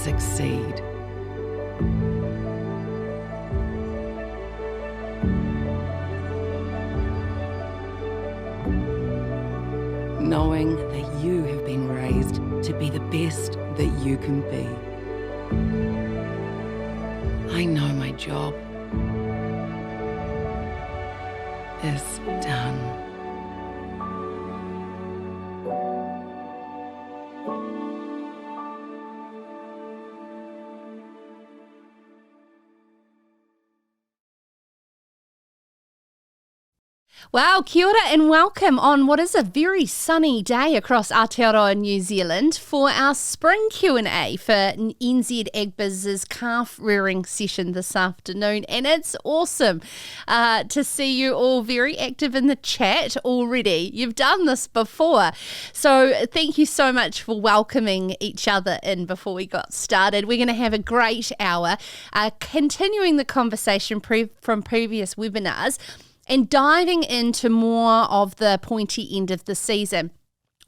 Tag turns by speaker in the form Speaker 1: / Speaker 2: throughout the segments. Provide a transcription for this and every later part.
Speaker 1: succeed. Knowing that you have been raised to be the best that you can be. I know my job is done.
Speaker 2: Wow, kia ora and welcome on what is a very sunny day across Aotearoa, New Zealand for our spring Q&A for NZAgbiz's calf rearing session this afternoon. And it's awesome to see you all very active in the chat already. You've done this before. So thank you so much for welcoming each other in before we got started. We're going to have a great hour, continuing the conversation from previous webinars, and diving into more of the pointy end of the season.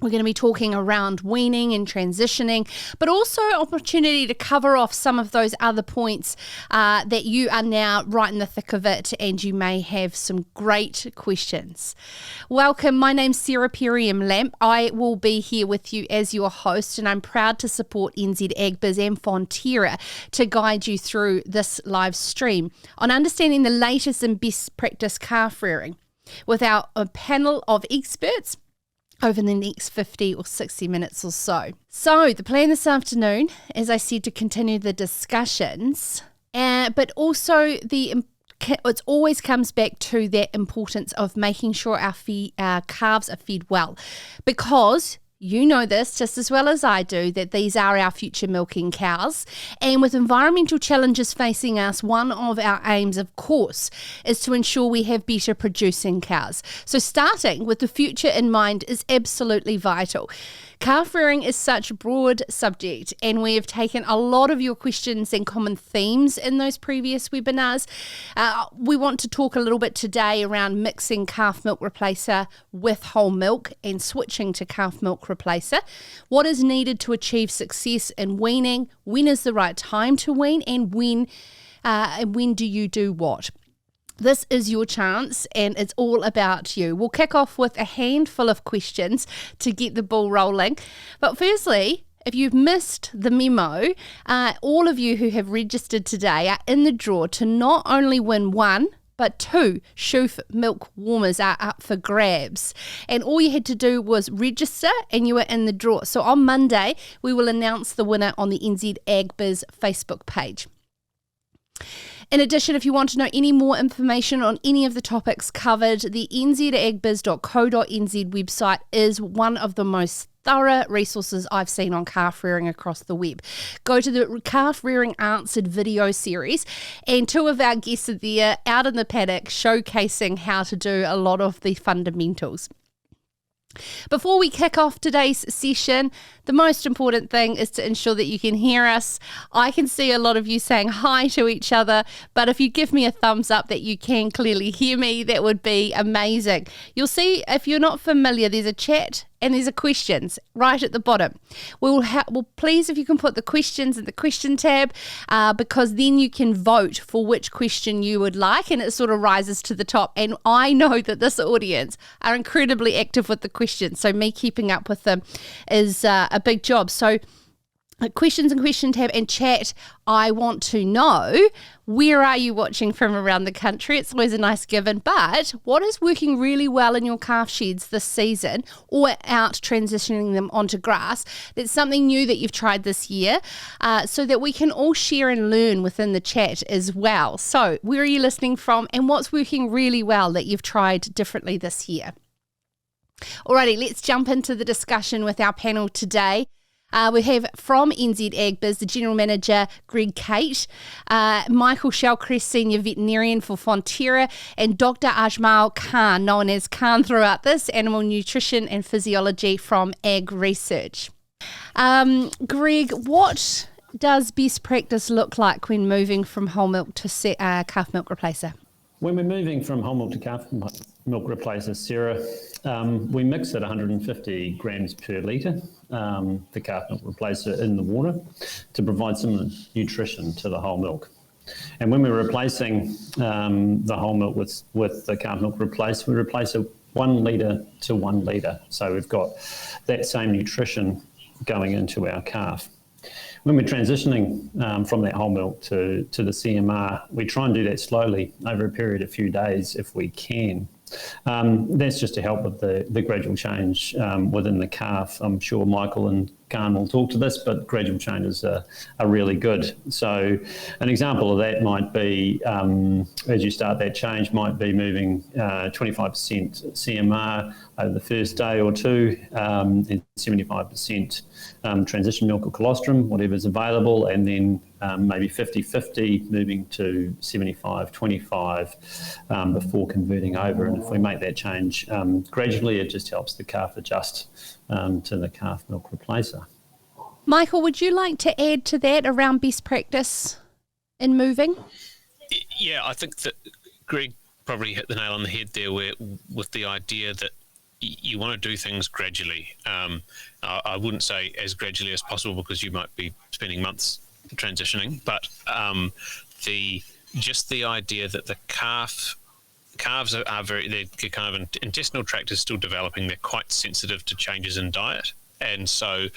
Speaker 2: We're going to be talking around weaning and transitioning, but also opportunity to cover off some of those other points that you are now right in the thick of it, and you may have some great questions. Welcome, my name's Sarah Perry-Lamp. I will be here with you as your host, and I'm proud to support NZAgbiz and Fonterra to guide you through this live stream on understanding the latest and best practice calf rearing with a panel of experts over the next 50 or 60 minutes or so. So the plan this afternoon, as I said, to continue the discussions, but also it always comes back to that importance of making sure our calves are fed well, because you know this just as well as I do, that these are our future milking cows. And with environmental challenges facing us, one of our aims, of course, is to ensure we have better producing cows. So starting with the future in mind is absolutely vital. Calf rearing is such a broad subject, and we have taken a lot of your questions and common themes in those previous webinars. We want to talk a little bit today around mixing calf milk replacer with whole milk and switching to calf milk replacer. What is needed to achieve success in weaning? When is the right time to wean? And when do you do what? This is your chance, and it's all about you. We'll kick off with a handful of questions to get the ball rolling. But firstly, if you've missed the memo, all of you who have registered today are in the draw to not only win one, but 2 Shoof milk warmers are up for grabs. And all you had to do was register and you were in the draw. So on Monday, we will announce the winner on the NZAgbiz Facebook page. In addition, if you want to know any more information on any of the topics covered, the nzagbiz.co.nz website is one of the most thorough resources I've seen on calf rearing across the web. Go to the Calf Rearing Answered video series, and 2 of our guests are there out in the paddock showcasing how to do a lot of the fundamentals. Before we kick off today's session, the most important thing is to ensure that you can hear us. I can see a lot of you saying hi to each other, but if you give me a thumbs up that you can clearly hear me, that would be amazing. You'll see, if you're not familiar, there's a chat and there's a questions right at the bottom. Well, please, if you can put the questions in the question tab, because then you can vote for which question you would like, and it sort of rises to the top. And I know that this audience are incredibly active with the questions, so me keeping up with them is a big job. So questions and question tab and chat. I want to know, where are you watching from around the country? It's always a nice given, but what is working really well in your calf sheds this season, or out transitioning them onto grass? That's something new that you've tried this year, so that we can all share and learn within the chat as well. So where are you listening from, and what's working really well that you've tried differently this year? Alrighty, let's jump into the discussion with our panel today. We have from NZAgbiz, the General Manager, Cate, Michael Shallcrass, Senior Veterinarian for Fonterra, and Dr. Ajmal Khan, known as Khan throughout this, Animal Nutrition and Physiology from AgResearch. Greg, what does best practice look like when moving from whole milk to calf milk replacer?
Speaker 3: When we're moving from whole milk to calf milk replacer, Sarah, we mix at 150 grams per litre, the calf milk replacer in the water to provide some nutrition to the whole milk. And when we're replacing the whole milk with the calf milk replacer, we replace it 1 litre to 1 litre. So we've got that same nutrition going into our calf. When we're transitioning from that whole milk to the CMR, we try and do that slowly over a period of few days if we can. That's just to help with the gradual change within the calf. I'm sure Michael and Khan will talk to this, but gradual changes are really good. So an example of that might be, as you start that change, might be moving 25% CMR over the first day or two, and 75% transition milk or colostrum, whatever's available, and then maybe 50-50 moving to 75-25 before converting over. And if we make that change gradually, it just helps the calf adjust to the calf milk replacer.
Speaker 2: Michael, would you like to add to that around best practice in moving?
Speaker 4: Yeah, I think that Greg probably hit the nail on the head there with the idea that you want to do things gradually. I wouldn't say as gradually as possible because you might be spending months transitioning, but the idea that the calves are their kind of intestinal tract is still developing. They're quite sensitive to changes in diet, and so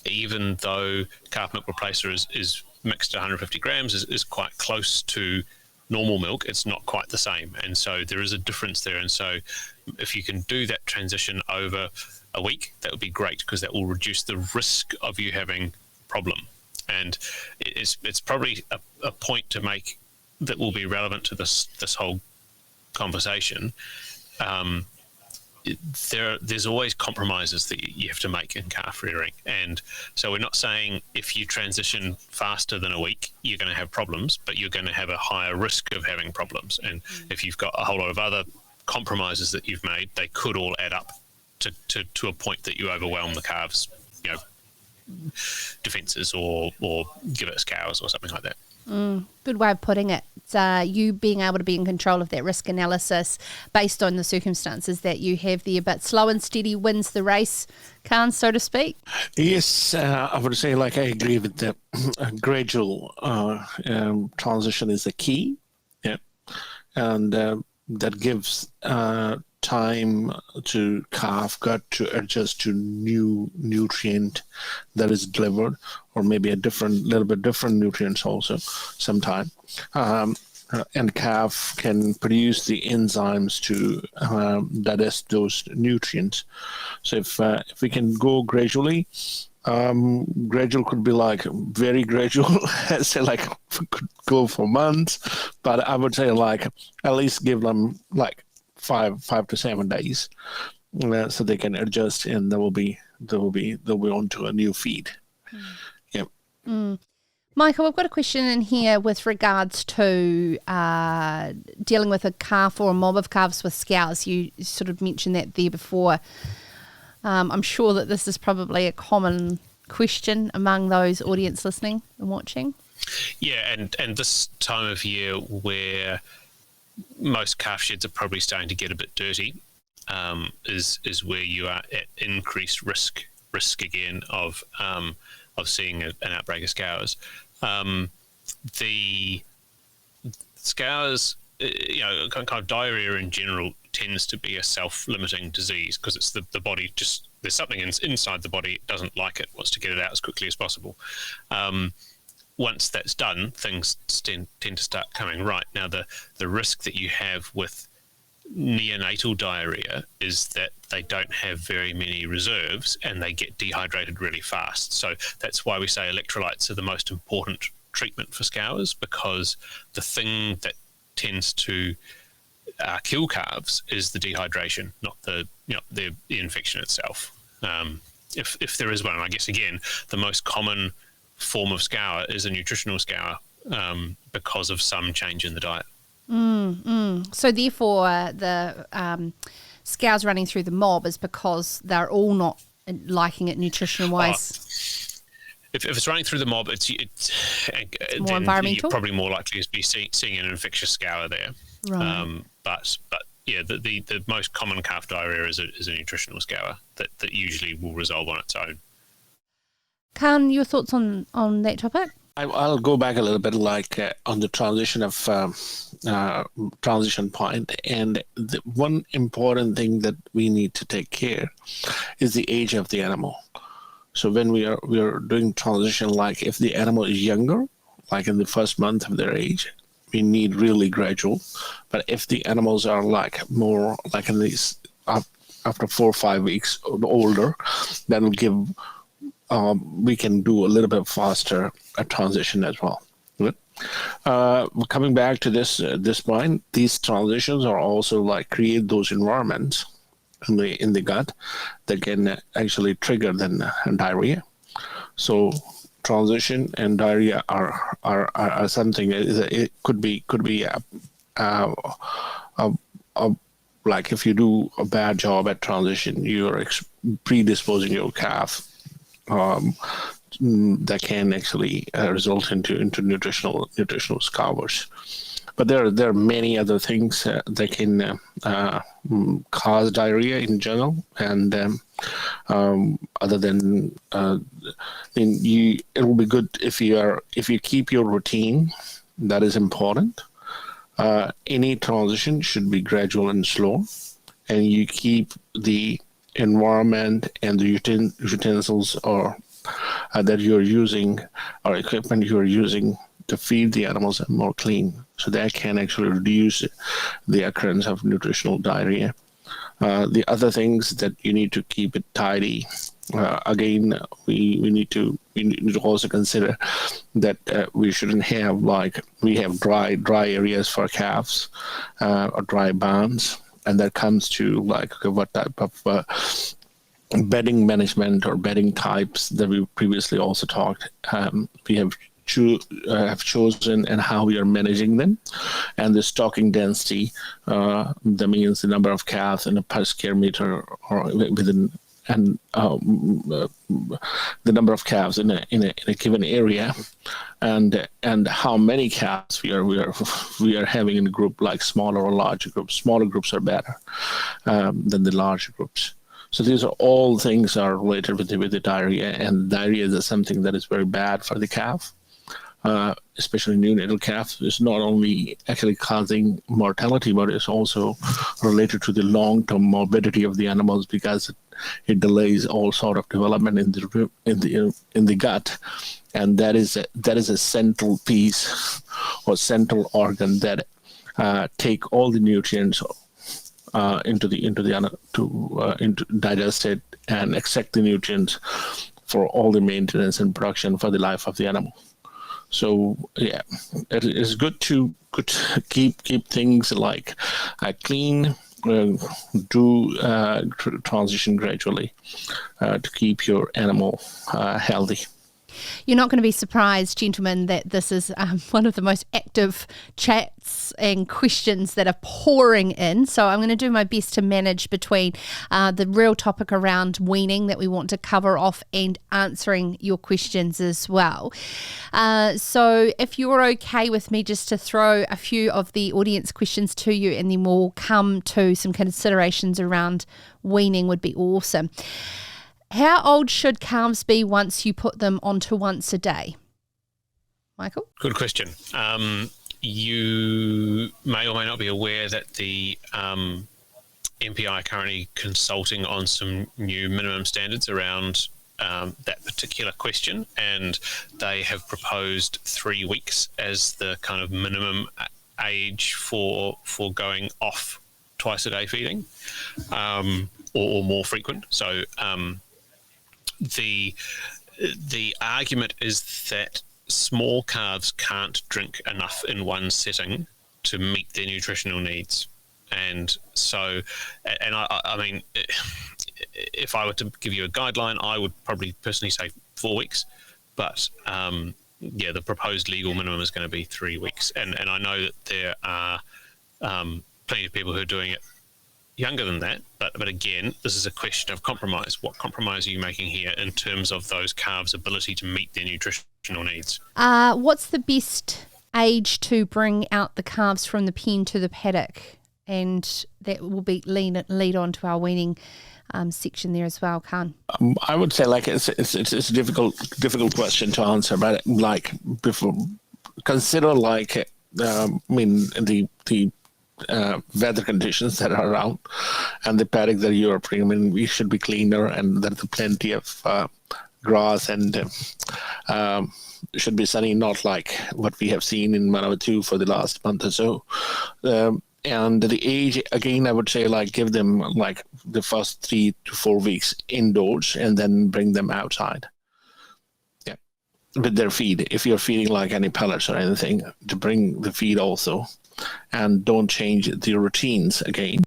Speaker 4: even though calf milk replacer is mixed to 150 grams, is quite close to normal milk, it's not quite the same, and so there is a difference there. And so if you can do that transition over a week, that would be great, because that will reduce the risk of you having problem. And it's probably a point to make that will be relevant to this whole conversation. There's always compromises that you have to make in calf rearing, and so we're not saying if you transition faster than a week you're going to have problems, but you're going to have a higher risk of having problems. And if you've got a whole lot of other compromises that you've made, they could all add up to a point that you overwhelm the calves, defences or give it scours or something like that.
Speaker 2: Good way of putting it. It's you being able to be in control of that risk analysis based on the circumstances that you have there. But slow and steady wins the race, Khan, so to speak.
Speaker 5: Yes, I would say, I agree with that. Gradual transition is the key. Yeah, and that gives time to calf gut to adjust to new nutrient that is delivered, or maybe a little bit different nutrients also sometime. And calf can produce the enzymes to digest those nutrients. So if we can go gradually, gradual could be very gradual, say could go for months, but I would say at least give them 5 to 7 days, so they can adjust, and they'll be on to a new feed. Yep.
Speaker 2: Michael, we've got a question in here with regards to dealing with a calf or a mob of calves with scours. You sort of mentioned that there before. I'm sure that this is probably a common question among those audience listening and watching.
Speaker 4: Yeah, and this time of year where most calf sheds are probably starting to get a bit dirty, is where you are at increased risk again of seeing an outbreak of scours. The scours, kind of diarrhea in general tends to be a self-limiting disease, because it's the body there's something inside the body, it doesn't like it, wants to get it out as quickly as possible. Once that's done, things tend to start coming right. Now, the risk that you have with neonatal diarrhea is that they don't have very many reserves and they get dehydrated really fast. So that's why we say electrolytes are the most important treatment for scours, because the thing that tends to kill calves is the dehydration, not the infection itself. If there is one, and I guess again the most common form of scour is a nutritional scour, because of some change in the diet.
Speaker 2: So therefore the scours running through the mob is because they're all not liking it nutrition wise.
Speaker 4: if it's running through the mob, it's
Speaker 2: more environmental.
Speaker 4: You're probably more likely to be seeing an infectious scour there.
Speaker 2: Right.
Speaker 4: But yeah, the most common calf diarrhea is a nutritional scour that usually will resolve on its own.
Speaker 2: Khan, your thoughts on that topic?
Speaker 5: I'll go back a little bit, like on the transition of transition point, and the one important thing that we need to take care is the age of the animal. So when we are doing transition, like if the animal is younger, like in the first month of their age, we need really gradual. But if the animals are like more like in these after 4 or 5 weeks older, that will give we can do a little bit faster a transition as well. Good. Coming back to this point, these transitions are also like create those environments in the gut that can actually trigger then diarrhea. So transition and diarrhea are something. It could be like if you do a bad job at transition, you're predisposing your calf. That can actually result into nutritional scours. But there are many other things that can cause diarrhea in general, and other than it will be good if you keep your routine. That is important. Any transition should be gradual and slow, and you keep the environment and the utensils or that you're using or equipment you're using to feed the animals more clean, so that can actually reduce the occurrence of nutritional diarrhea. The other things that you need to keep it tidy. Again, we need to also consider that we shouldn't have we have dry areas for calves or dry barns. And that comes to what type of bedding management or bedding types that we previously also talked. We have chosen and how we are managing them, and the stocking density. That means the number of calves in a per square meter or within, and the number of calves in a given area, and how many calves we are having in a group, like smaller or larger groups. Smaller groups are better than the larger groups. So these are all things are related with the diarrhea, and diarrhea is something that is very bad for the calf. Especially neonatal calf, is not only actually causing mortality, but it's also related to the long-term morbidity of the animals, because it delays all sort of development in the gut, and that is a central piece or central organ that take all the nutrients into digest it and extract the nutrients for all the maintenance and production for the life of the animal. So yeah, it is good to keep things like clean, do transition gradually to keep your animal healthy.
Speaker 2: You're not going to be surprised, gentlemen, that this is one of the most active chats and questions that are pouring in. So I'm going to do my best to manage between the real topic around weaning that we want to cover off and answering your questions as well. So if you're okay with me just to throw a few of the audience questions to you, and then we'll come to some considerations around weaning, would be awesome. How old should calves be once you put them onto once a day? Michael?
Speaker 4: Good question. You may or may not be aware that the MPI are currently consulting on some new minimum standards around that particular question, and they have proposed 3 weeks as the kind of minimum age for going off twice a day feeding, or more frequent. So the argument is that small calves can't drink enough in one sitting to meet their nutritional needs. And so, and I mean, if I were to give you a guideline, I would probably personally say 4 weeks, but yeah, the proposed legal minimum is going to be 3 weeks. And I know that there are plenty of people who are doing it, younger than that. But again, this is a question of compromise. What compromise are you making here in terms of those calves' ability to meet their nutritional needs?
Speaker 2: What's the best age to bring out the calves from the pen to the paddock? And that will be lead on to our weaning section there as well, Khan.
Speaker 5: I would say like it's a difficult question to answer, but like before, consider like the weather conditions that are around and the paddock that you are putting. I mean, we should be cleaner, and there's plenty of grass, and should be sunny, not like what we have seen in Manawatu for the last month or so. And the age, again, I would say like give them like the first 3 to 4 weeks indoors and then bring them outside. Yeah, with their feed. If you're feeding like any pellets or anything, to bring the feed also, and don't change the routines again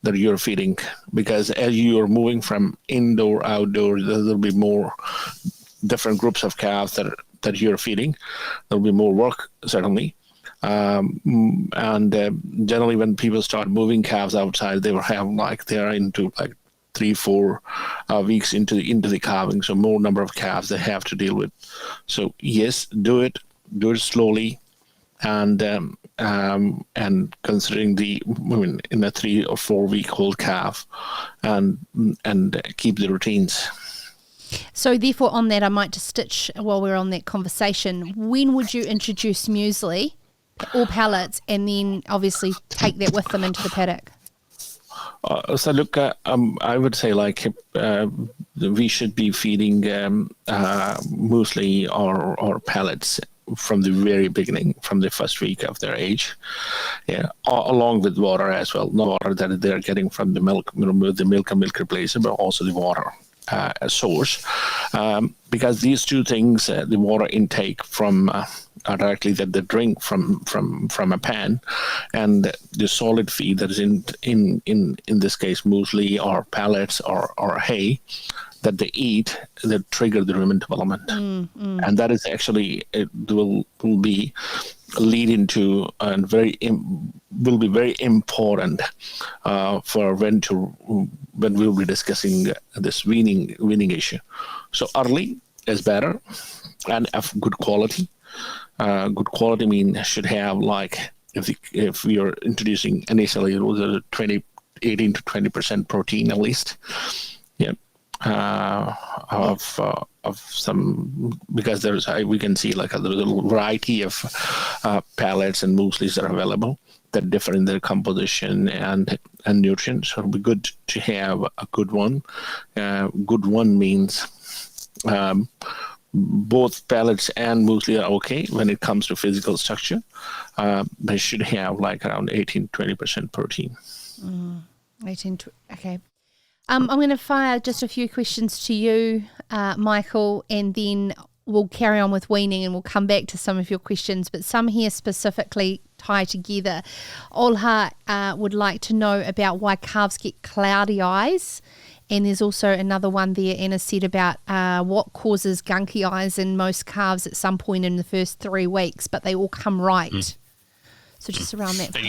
Speaker 5: that you're feeding, because as you're moving from indoor outdoor, there'll be more different groups of calves that you're feeding. There'll be more work, certainly. And generally when people start moving calves outside, they will have like they're into like 3-4 weeks into the calving, so more number of calves they have to deal with. So yes, do it slowly, and considering in a 3 or 4 week old calf, and keep the routines.
Speaker 2: So therefore, on that, I might just stitch while we're on that conversation. When would you introduce muesli or pellets, and then obviously take that with them into the paddock?
Speaker 5: So look, I would say like we should be feeding muesli or pellets from the very beginning, from the first week of their age, along with water as well. Not water that they're getting from the milk, the milk and milk replacer, but also the water source, because these two things, the water intake from directly that they drink from a pan, and the solid feed that is in this case muesli or pellets or hay that they eat, that trigger the rumen development. And that is actually, it will be lead into and will be very important for when we'll be discussing this weaning issue. So early is better, and of good quality. Good quality mean should have like, if we are introducing initially, it was a 18 to 20% protein at least. Yeah. Of some, because we can see like there's a variety of pellets and mueslis that are available that differ in their composition and nutrients. So it'll be good to have a good one. Good one means both pellets and muesli are okay when it comes to physical structure. They should have like around 18-20% protein.
Speaker 2: 18, okay. I'm going to fire just a few questions to you, Michael, and then we'll carry on with weaning and we'll come back to some of your questions, but some here specifically tie together. Olha would like to know about why calves get cloudy eyes, and there's also another one there, Anna said, about what causes gunky eyes in most calves at some point in the first 3 weeks, but they all come right. So just around that.
Speaker 4: And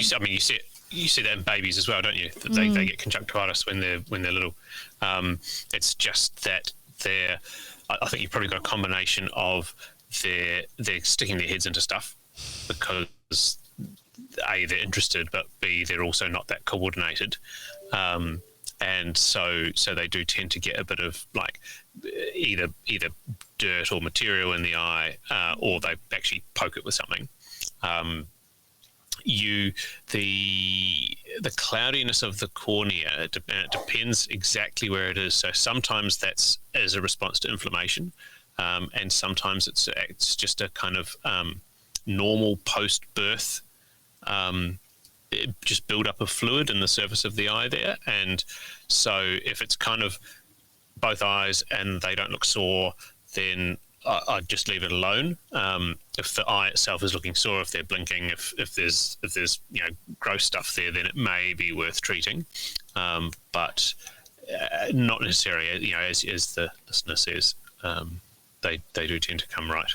Speaker 4: you see that in babies as well, don't you? That they get conjunctivitis when they're little. It's just that I think you've probably got a combination of they're sticking their heads into stuff because A, they're interested, but B, they're also not that coordinated. And so they do tend to get a bit of like either dirt or material in the eye, or they actually poke it with something. The cloudiness of the cornea, it depends exactly where it is. So sometimes that's as a response to inflammation, and sometimes it's just a kind of normal post-birth just build up of fluid in the surface of the eye there. And so if it's kind of both eyes and they don't look sore, then I'd just leave it alone. If the eye itself is looking sore, if they're blinking, if there's gross stuff there, then it may be worth treating, but not necessarily. As the listener says, they do tend to come right.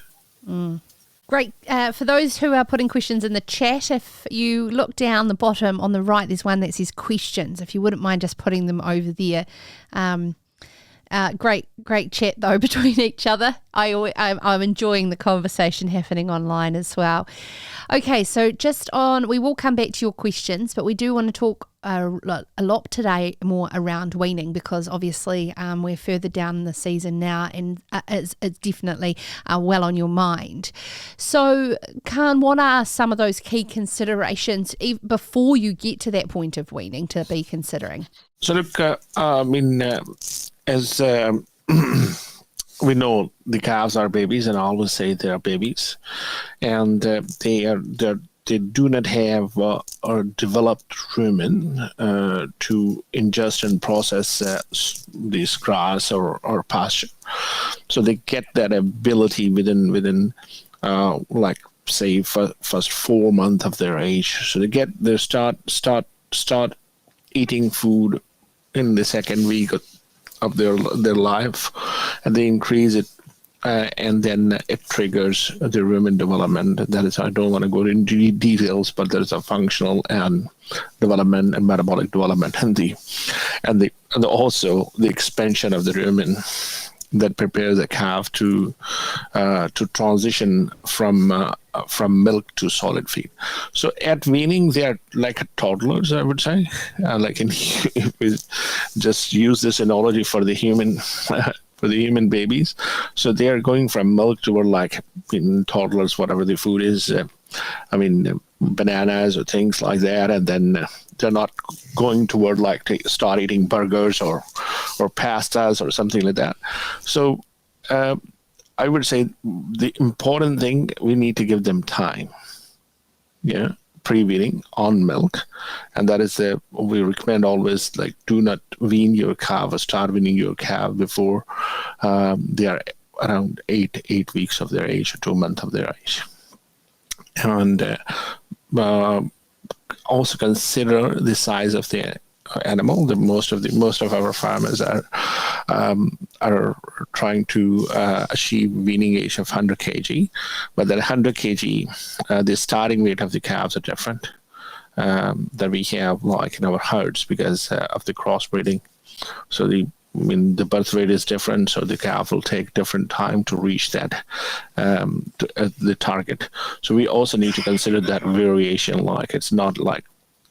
Speaker 2: Great. For those who are putting questions in the chat, if you look down the bottom on the right, there's one that says questions. If you wouldn't mind just putting them over there. Great chat though between each other. I'm enjoying the conversation happening online as well. Okay, so we will come back to your questions, but we do want to talk a lot today more around weaning, because obviously we're further down the season now, and it's definitely well on your mind. So, Khan, what are some of those key considerations before you get to that point of weaning to be considering?
Speaker 5: So look, as we know, the calves are babies, and I always say they are babies, and they do not have or developed rumen to ingest and process this grass or pasture. So they get that ability within like say first 4 months of their age. So they start eating food in the second week of their life, and they increase it. And then it triggers the rumen development. That is, I don't want to go into details, but there's a functional and development and metabolic development, and also the expansion of the rumen that prepares the calf to transition from milk to solid feed. So at weaning, they are like toddlers, I would say. If we just use this analogy for the human. For the human babies, so they are going from milk to like toddlers, whatever the food is. Bananas or things like that, and then they're not going toward like to start eating burgers or pastas or something like that. So I would say the important thing, we need to give them time. Yeah. Pre-weaning on milk, and that is we recommend always, like, do not wean your calf or start weaning your calf before they are around 8 weeks of their age or 2 months of their age. And also consider the size of the animal. Most of our farmers are trying to achieve weaning age of 100 kg, but that 100 kg, the starting weight of the calves are different that we have like in our herds because of the crossbreeding. So the birth rate is different, so the calf will take different time to reach that the target. So we also need to consider that variation. Like, it's not like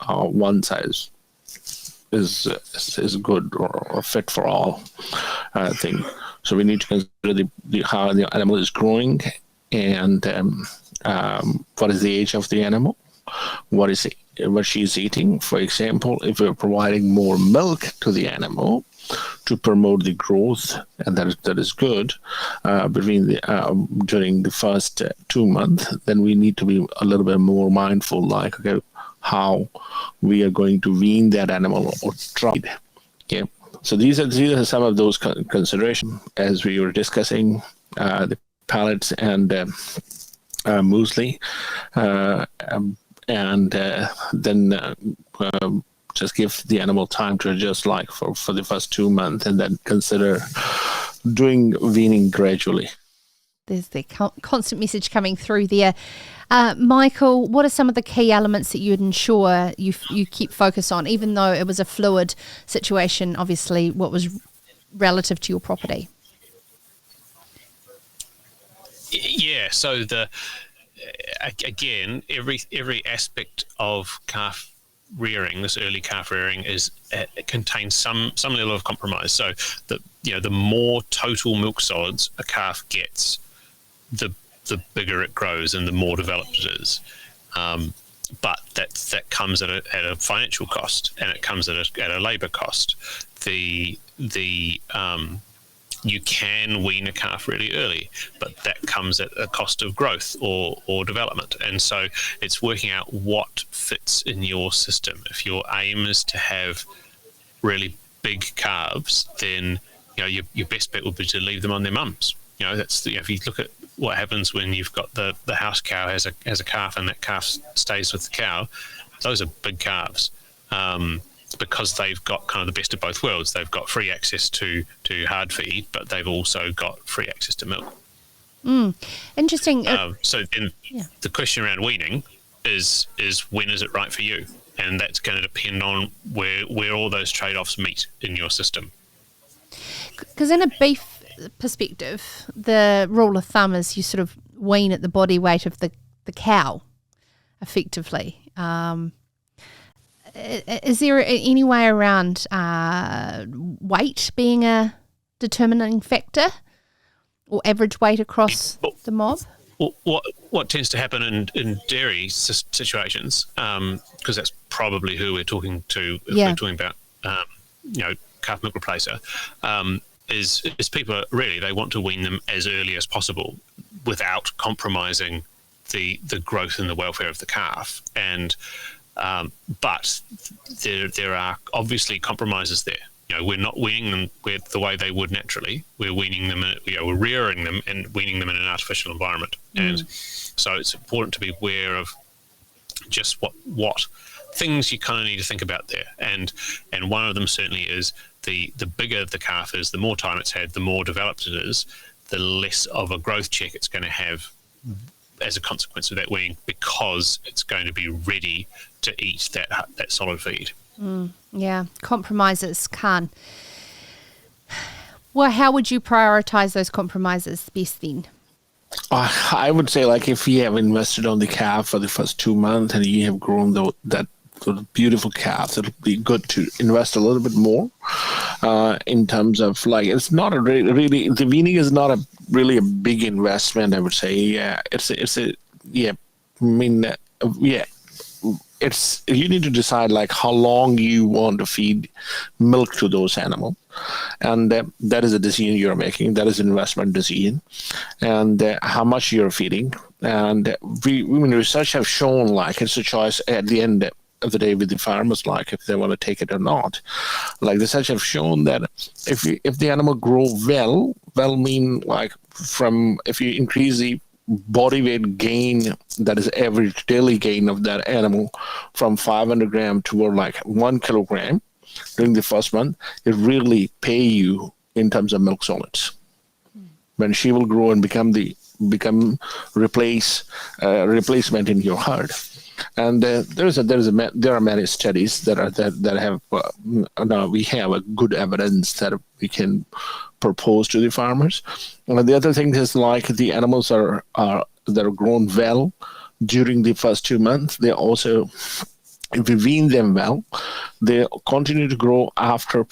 Speaker 5: one size is good or fit for all thing. So we need to consider how the animal is growing, and what is the age of the animal, what she's eating. For example, if we're providing more milk to the animal to promote the growth, and that is good during the first 2 months, then we need to be a little bit more mindful, like, okay, how we are going to wean that animal or try. Okay, so these are some of those considerations as we were discussing the pellets and muesli, and then just give the animal time to adjust, like for the first 2 months, and then consider doing weaning gradually.
Speaker 2: There's the constant message coming through there. Michael, what are some of the key elements that you'd ensure you keep focus on, even though it was a fluid situation, obviously, what was relative to your property?
Speaker 4: Yeah, so again, every aspect of calf rearing, this early calf rearing, it contains some level of compromise. So the more total milk solids a calf gets, the bigger it grows and the more developed it is. But that comes at a financial cost, and it comes at a labour cost. You can wean a calf really early, but that comes at a cost of growth or development. And so it's working out what fits in your system. If your aim is to have really big calves, then your best bet would be to leave them on their mums. If you look at what happens when you've got the house cow has a calf, and that calf stays with the cow, those are big calves. Because they've got kind of the best of both worlds. They've got free access to hard feed, but they've also got free access to milk.
Speaker 2: Interesting.
Speaker 4: So then the question around weaning is when is it right for you? And that's going to depend on where all those trade-offs meet in your system.
Speaker 2: Because in a beef perspective, the rule of thumb is you sort of wean at the body weight of the cow, effectively. Is there any way around weight being a determining factor, or average weight across the mob?
Speaker 4: What tends to happen in dairy situations, because that's probably who we're talking to if we're talking about calf milk replacer, is people really, they want to wean them as early as possible without compromising the growth and the welfare of the calf. And but there are obviously compromises there. We're not weaning them the way they would naturally. We're weaning them, we're rearing them and weaning them in an artificial environment. And so it's important to be aware of just what things you kind of need to think about there. And one of them certainly is the bigger the calf is, the more time it's had, the more developed it is, the less of a growth check it's going to have as a consequence of that weaning, because it's going to be ready to eat that solid feed.
Speaker 2: Compromises can. Well, how would you prioritize those compromises best then?
Speaker 5: I would say, like, if you have invested on the calf for the first 2 months and you have grown that sort of beautiful calf, it'll be good to invest a little bit more in terms of, like, it's not a really the weaning is not really a big investment, I would say. It's you need to decide, like, how long you want to feed milk to those animals, and that is a decision you're making. That is an investment decision, and how much you're feeding. And research have shown, like, it's a choice at the end of the day with the farmers, like, if they want to take it or not. Like, research have shown that if the animal grow well mean, like, if you increase the body weight gain, that is average daily gain of that animal, from 500 gram toward like 1 kilogram during the first month, it really pay you in terms of milk solids. When she will grow and become replacement in your herd. And there are many studies that have now we have a good evidence that we can propose to the farmers. And the other thing is, like, the animals that are grown well during the first 2 months, they also, if we wean them well, they continue to grow after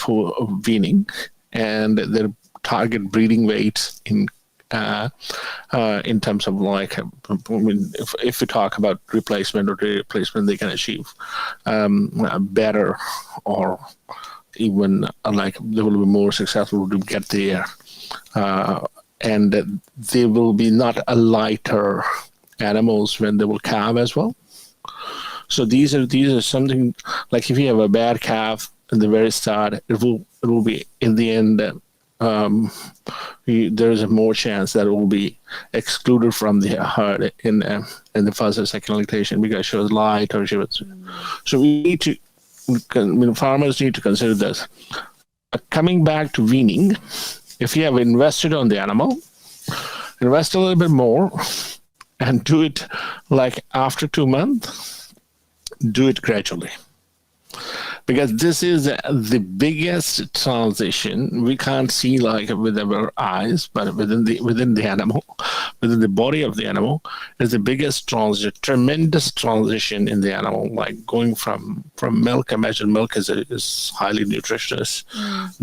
Speaker 5: weaning, and their target breeding weights in terms of, like, if we talk about replacement, they can achieve better, or even, like, they will be more successful to get there, and they will be not a lighter animals when they will calve as well. So these are something, like, if you have a bad calf in the very start, it will be in the end. There is a more chance that it will be excluded from the herd in the first or second lactation because she was light or she was. So we need to. Farmers need to consider this. Coming back to weaning, if you have invested on the animal, invest a little bit more, and do it, like, after 2 months. Do it gradually. Because this is the biggest transition. We can't see, like, with our eyes, but within the animal, within the body of the animal, is the biggest transition, tremendous transition in the animal. Like, going from milk. Imagine milk is highly nutritious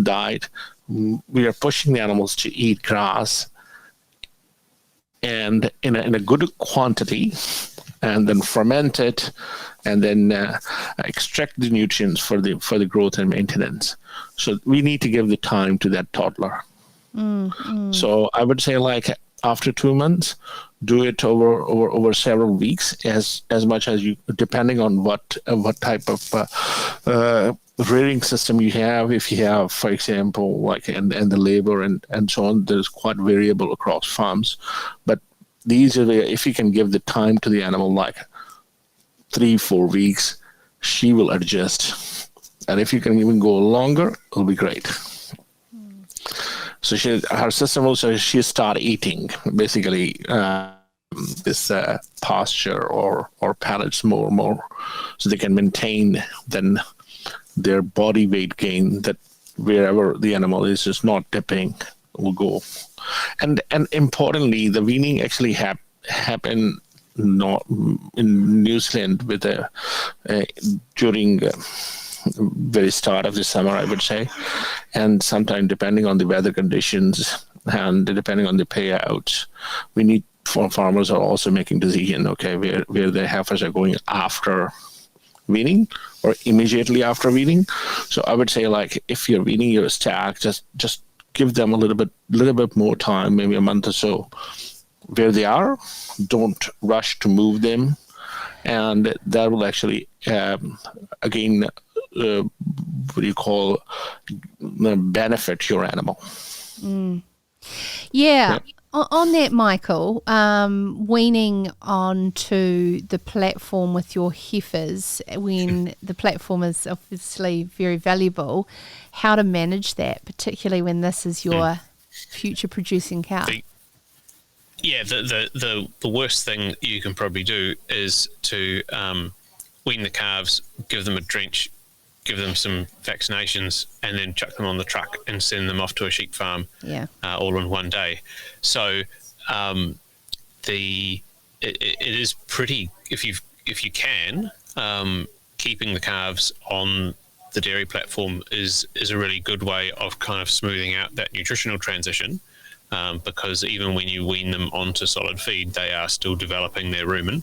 Speaker 5: diet. We are pushing the animals to eat grass, and in a good quantity, and then ferment it, and then extract the nutrients for the growth and maintenance. So we need to give the time to that toddler. So I would say, like, after 2 months, do it over several weeks, as much as you, depending on what type of rearing system you have. If you have, for example, like, and the labor and so on, there's quite variable across farms. But these are if you can give the time to the animal, like 3-4 weeks, she will adjust. And if you can even go longer, it'll be great. So her system also, she start eating basically this pasture or pellets more, so they can maintain then their body weight gain, that wherever the animal is just not dipping will go. And importantly, the weaning actually happen not in New Zealand with during very start of the summer, I would say, and sometimes depending on the weather conditions and depending on the payouts, we need farmers are also making decision, okay, where the heifers are going after weaning or immediately after weaning. So I would say, like, if you're weaning your stack, just give them a little bit more time, maybe a month or so, where they are. Don't rush to move them, and that will actually again what do you call benefit your animal.
Speaker 2: Yeah. On that, Michael, weaning onto the platform with your heifers, when the platform is obviously very valuable, how to manage that, particularly when this is your future producing cow?
Speaker 4: The worst thing you can probably do is to wean the calves, give them a drench, give them some vaccinations, and then chuck them on the truck and send them off to a sheep farm all in one day. So it is pretty, if you can, keeping the calves on the dairy platform is a really good way of kind of smoothing out that nutritional transition, because even when you wean them onto solid feed, they are still developing their rumen.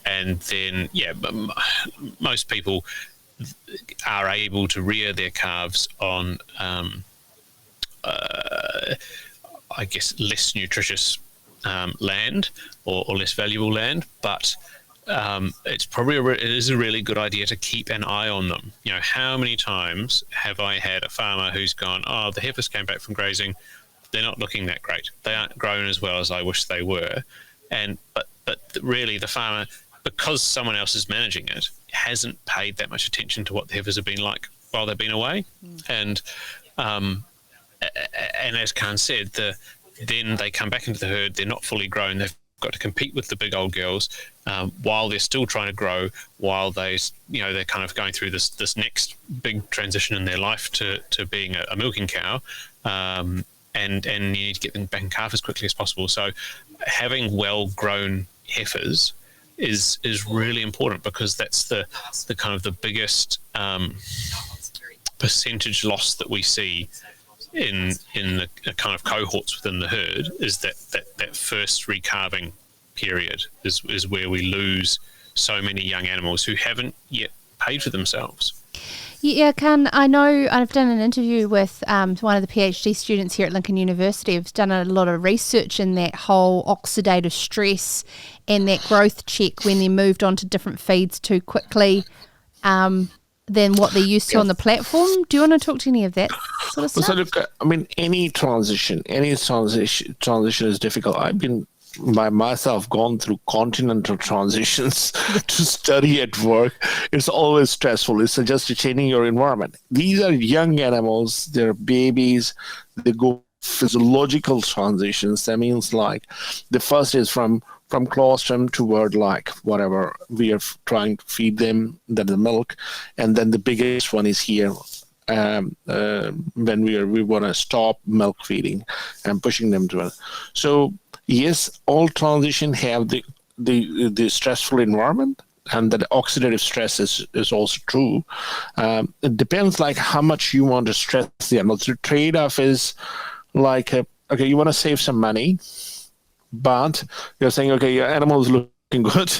Speaker 4: And then, most people are able to rear their calves on, I guess, less nutritious land or less valuable land, but it's probably it is a really good idea to keep an eye on them. You know, how many times have I had a farmer who's gone, oh, the heifers came back from grazing, they're not looking that great, they aren't grown as well as I wish they were, but really the farmer, because someone else is managing it, hasn't paid that much attention to what the heifers have been like while they've been away. And as Khan said, then they come back into the herd, they're not fully grown, they've got to compete with the big old girls while they're still trying to grow, while they're kind of going through this next big transition in their life to being a milking cow, and you need to get them back in calf as quickly as possible. So having well-grown heifers is really important, because that's the kind of the biggest percentage loss that we see in the kind of cohorts within the herd, is that first recalving period is where we lose so many young animals who haven't yet paid for themselves.
Speaker 2: Yeah, Khan, I know I've done an interview with one of the PhD students here at Lincoln University. I've done a lot of research in that whole oxidative stress and that growth check when they're moved on to different feeds too quickly than what they're used to on the platform. Do you want to talk to any of that sort of stuff?
Speaker 5: So look, I mean, any transition is difficult. I've been by myself gone through continental transitions to study at work. It's always stressful. It's just changing your environment. These are young animals, they're babies, they go physiological transitions. That means, like, the first is from colostrum toward, like, whatever we are trying to feed them, that the milk, and then the biggest one is here when we want to stop milk feeding and pushing them to it. So yes, all transition have the stressful environment, and that oxidative stress is also true. It depends, like, how much you want to stress the animals. The trade-off is like, okay, you want to save some money, but you're saying, okay, your animal is looking good,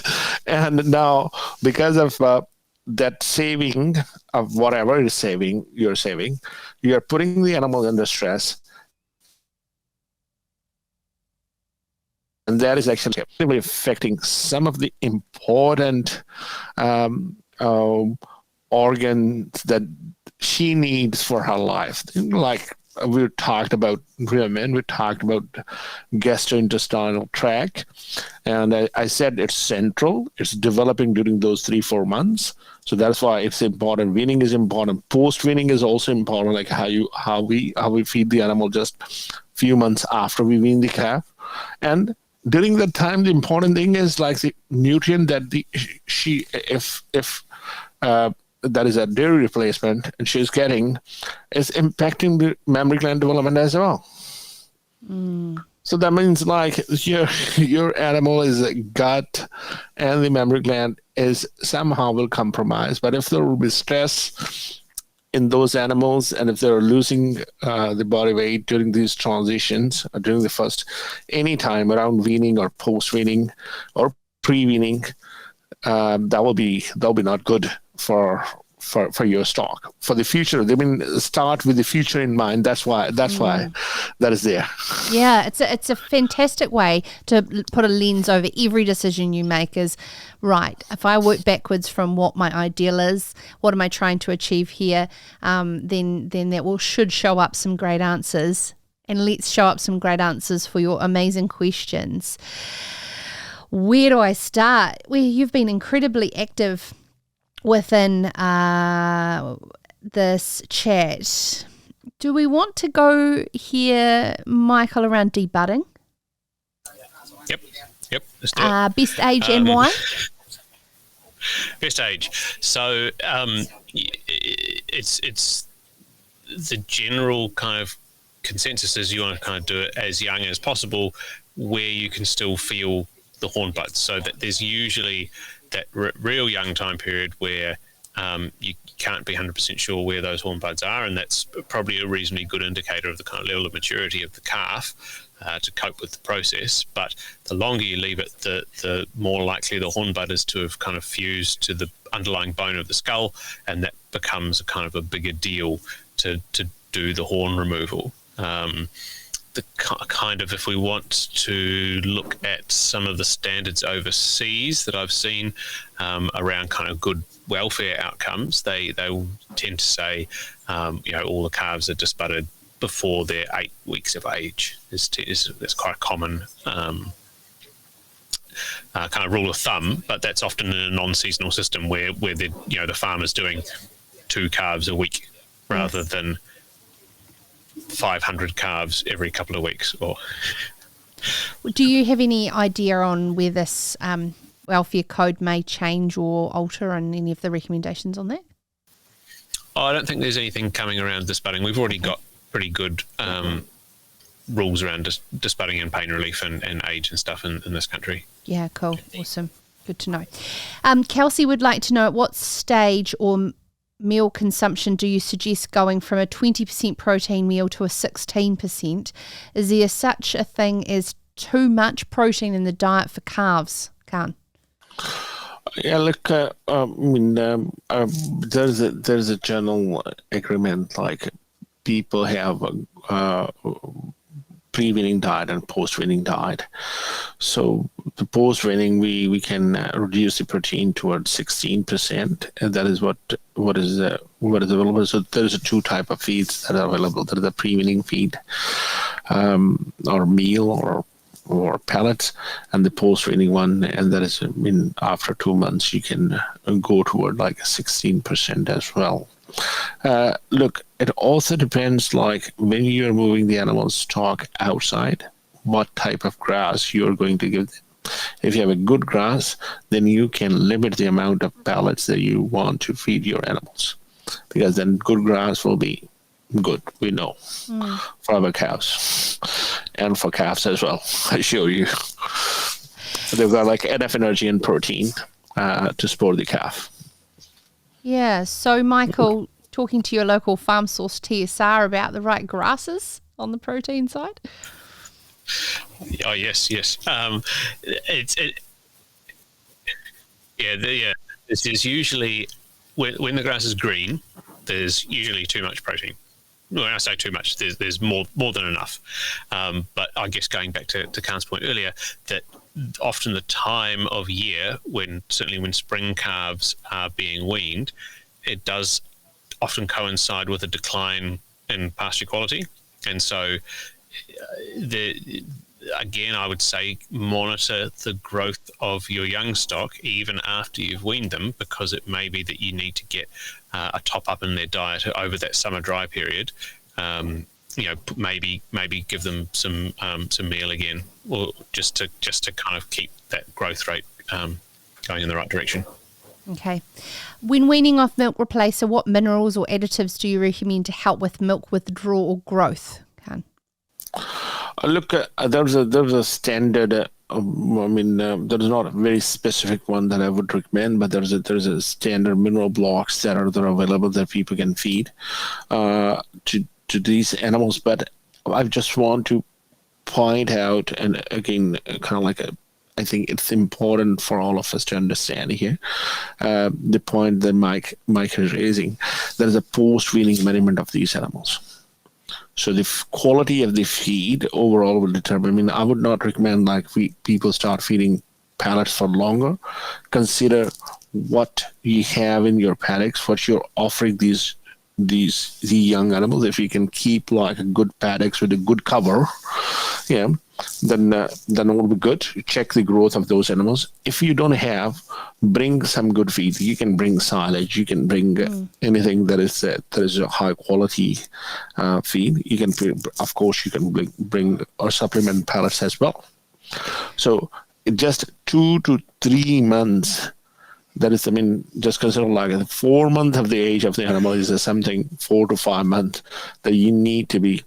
Speaker 5: and now because of that saving of whatever you're saving, you're putting the animal under stress. And that is actually affecting some of the important organs that she needs for her life. Like, we talked about rumen, we talked about gastrointestinal tract, and I said it's central. It's developing during those 3-4 months, so that's why it's important. Weaning is important. Post weaning is also important, like how we feed the animal just few months after we wean the calf, and during that time, the important thing is like the nutrient that if that is a dairy replacement and she's getting is impacting the mammary gland development as well. So that means like your animal is a gut and the mammary gland is somehow will compromise. But if there will be stress in those animals, and if they're losing the body weight during these transitions, during the first, any time around weaning or post-weaning or pre-weaning, that will be not good for your stock for the future. They start with the future in mind. That's why that is there.
Speaker 2: Yeah, it's a fantastic way to put a lens over every decision you make. Is right. If I work backwards from what my ideal is, what am I trying to achieve here? Then that should show up some great answers. And let's show up some great answers for your amazing questions. Where do I start? Well, you've been incredibly active within this chat. Do we want to go here, Michael, around debudding?
Speaker 4: Yep. Let's do it.
Speaker 2: Best age and why?
Speaker 4: Best age. So it's the general kind of consensus is you want to kind of do it as young as possible, where you can still feel the horn buds. So that there's usually that real young time period where you can't be 100% sure where those horn buds are, and that's probably a reasonably good indicator of the kind of level of maturity of the calf to cope with the process. But the longer you leave it, the more likely the horn bud is to have kind of fused to the underlying bone of the skull, and that becomes a kind of a bigger deal to do the horn removal. The kind of, if we want to look at some of the standards overseas that I've seen around kind of good welfare outcomes, they will tend to say, all the calves are disbudded before they're 8 weeks of age. That's quite a common kind of rule of thumb, but that's often in a non-seasonal system where the farmer's doing 2 calves a week rather than 500 calves every couple of weeks. Or
Speaker 2: do you have any idea on where this welfare code may change or alter, and any of the recommendations on that?
Speaker 4: I don't think there's anything coming around disbudding. We've already got pretty good rules around disbudding and pain relief and age and stuff in this country.
Speaker 2: Yeah, cool. Awesome. Good to know. Kelsey would like to know, at what stage or meal consumption do you suggest going from a 20% protein meal to a 16%? Is there such a thing as too much protein in the diet for calves, Khan?
Speaker 5: Yeah, look, there's a general agreement, like people have a pre-weaning diet and post-weaning diet. So the post-weaning, we can reduce the protein towards 16%, and that is what is available. So there's 2 type of feeds that are available. There's the pre-weaning feed, or meal or pellets, and the post-weaning one, and that is after 2 months you can go toward like 16% as well. Look, it also depends, like when you're moving the animal's stock outside, what type of grass you're going to give them. If you have a good grass, then you can limit the amount of pellets that you want to feed your animals, because then good grass will be good, we know, for our cows and for calves as well. I show you. They've got like enough energy and protein to support the calf.
Speaker 2: Yeah, so Michael, talking to your local farm source TSR about the right grasses on the protein side?
Speaker 4: Oh, yes. There's usually, when the grass is green, there's usually too much protein. When I say too much, there's more than enough. But I guess going back to Khan's point earlier, that often the time of year certainly when spring calves are being weaned, it does often coincide with a decline in pasture quality. And so again, I would say monitor the growth of your young stock even after you've weaned them, because it may be that you need to get a top up in their diet over that summer dry period. Maybe give them some meal again, or just to kind of keep that growth rate going in the right direction.
Speaker 2: Okay. When weaning off milk replacer, what minerals or additives do you recommend to help with milk withdrawal or growth, Khan?
Speaker 5: Look, there's a standard. There's not a very specific one that I would recommend, but there's a standard mineral blocks that are available that people can feed to these animals. But I just want to point out, and again, kind of like I think it's important for all of us to understand here the point that Mike is raising. There is a post-weaning management of these animals. So the quality of the feed overall will determine. I would not recommend people start feeding pellets for longer. Consider what you have in your paddocks, what you're offering these young animals. If you can keep a good paddocks with a good cover, then it will be good. Check the growth of those animals. If you don't have, bring some good feed. You can bring silage. You can bring anything that is a high quality feed. You can, of course, you can bring or supplement pellets as well. So just 2 to 3 months. That is, just consider 4 months of the age of the animal is something 4 to 5 months that you need to be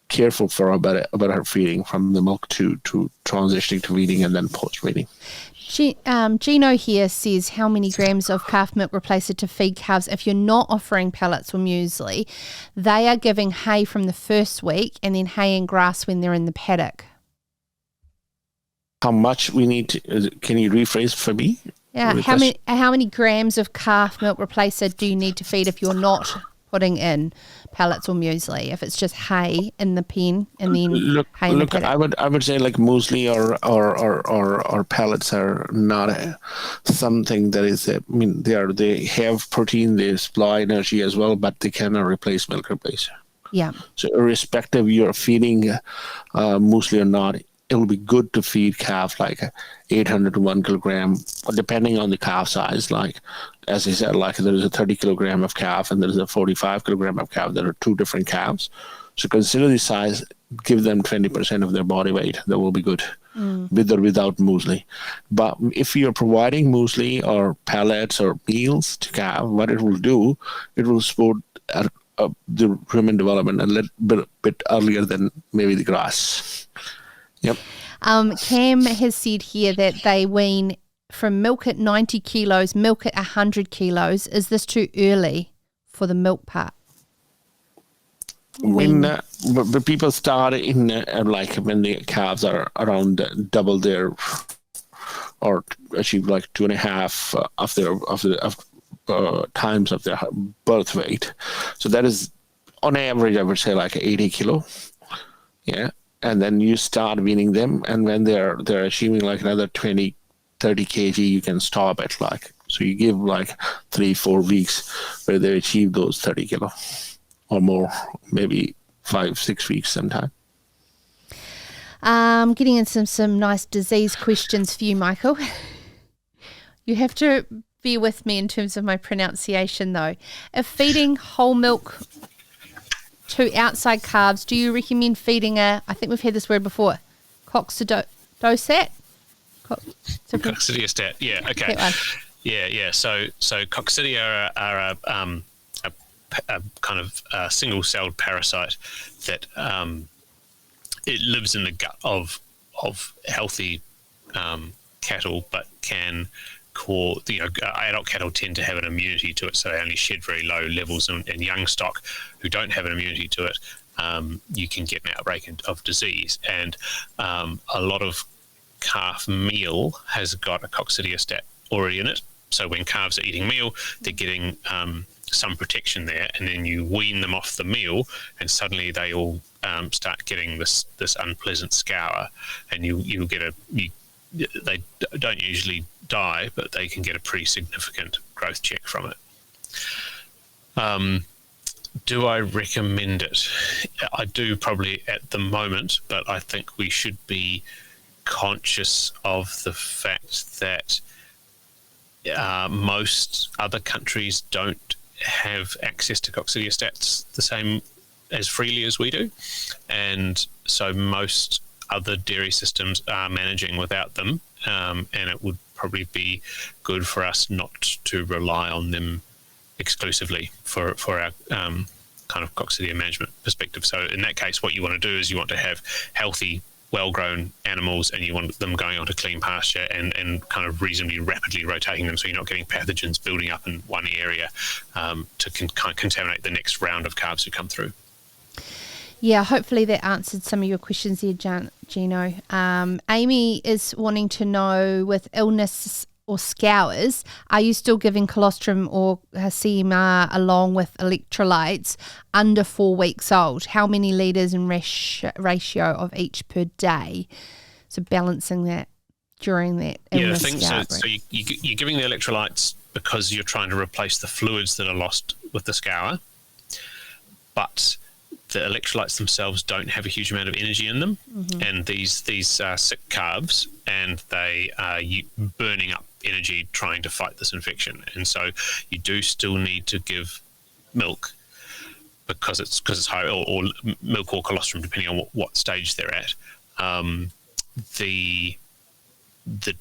Speaker 5: careful for about her feeding from the milk to transitioning to weaning and then post-weaning.
Speaker 2: Gino here says, how many grams of calf milk replacer to feed calves if you're not offering pellets or muesli? They are giving hay from the first week and then hay and grass when they're in the paddock.
Speaker 5: How much we need to, can you rephrase for me?
Speaker 2: Yeah, how many grams of calf milk replacer do you need to feed if you're not putting in pellets or muesli? If it's just hay in the pen and then hay in the paddock?
Speaker 5: I would say muesli or pellets are not something that is. They have protein, they supply energy as well, but they cannot replace milk replacer.
Speaker 2: Yeah.
Speaker 5: So irrespective you're feeding muesli or not, it will be good to feed calf 800 to 1 kilogram, depending on the calf size. As I said, there is a 30 kilogram of calf and there is a 45 kilogram of calf. There are 2 different calves. So consider the size, give them 20% of their body weight. That will be good, with or without muesli. But if you're providing muesli or pellets or meals to calf, what it will do, it will support the rumen development a little bit earlier than maybe the grass. Yep.
Speaker 2: Cam has said here that they wean from milk at 90 kilos, milk at 100 kilos. Is this too early for the milk part?
Speaker 5: When people start in when the calves are around double their, or achieve 2.5 of their times of their birth weight. So that is on average, I would say 80 kilo. Yeah. And then you start weaning them, and when they're achieving another 20, 30 kg, you can stop it. So you give 3-4 weeks where they achieve those 30 kilo or more, maybe 5-6 weeks sometime.
Speaker 2: Getting in some nice disease questions for you, Michael. You have to bear with me in terms of my pronunciation, though. If feeding whole milk to outside calves, do you recommend feeding I think we've had this word before, coccidiostat?
Speaker 4: Coccidiostat, yeah, okay. Yeah. So coccidia are a kind of single-celled parasite that it lives in the gut of healthy cattle, but can cause, adult cattle tend to have an immunity to it, so they only shed very low levels, and young stock who don't have an immunity to it, you can get an outbreak of disease. And a lot of calf meal has got a coccidiostat already in it, so when calves are eating meal, they're getting some protection there, and then you wean them off the meal, and suddenly they all start getting this unpleasant scour, and you'll get they don't usually die, but they can get a pretty significant growth check from it. Do I recommend it? I do probably at the moment, but I think we should be conscious of the fact that most other countries don't have access to coccidiostats the same as freely as we do, and so most other dairy systems are managing without them, and it would probably be good for us not to rely on them exclusively for our kind of coccidia management perspective. So in that case, what you want to do is you want to have healthy, well-grown animals, and you want them going onto clean pasture and kind of reasonably rapidly rotating them, so you're not getting pathogens building up in one area to kind of contaminate the next round of calves who come through.
Speaker 2: Yeah, hopefully that answered some of your questions there, Gino. Amy is wanting to know, with illness or scours, are you still giving colostrum or CMR along with electrolytes under 4 weeks old? How many litres in ratio of each per day? So balancing that during that illness scour.
Speaker 4: So you're giving the electrolytes because you're trying to replace the fluids that are lost with the scour, but the electrolytes themselves don't have a huge amount of energy in them, and these are sick calves, and they are burning up energy trying to fight this infection, and so you do still need to give milk because it's high, or milk or colostrum depending on what stage they're at. The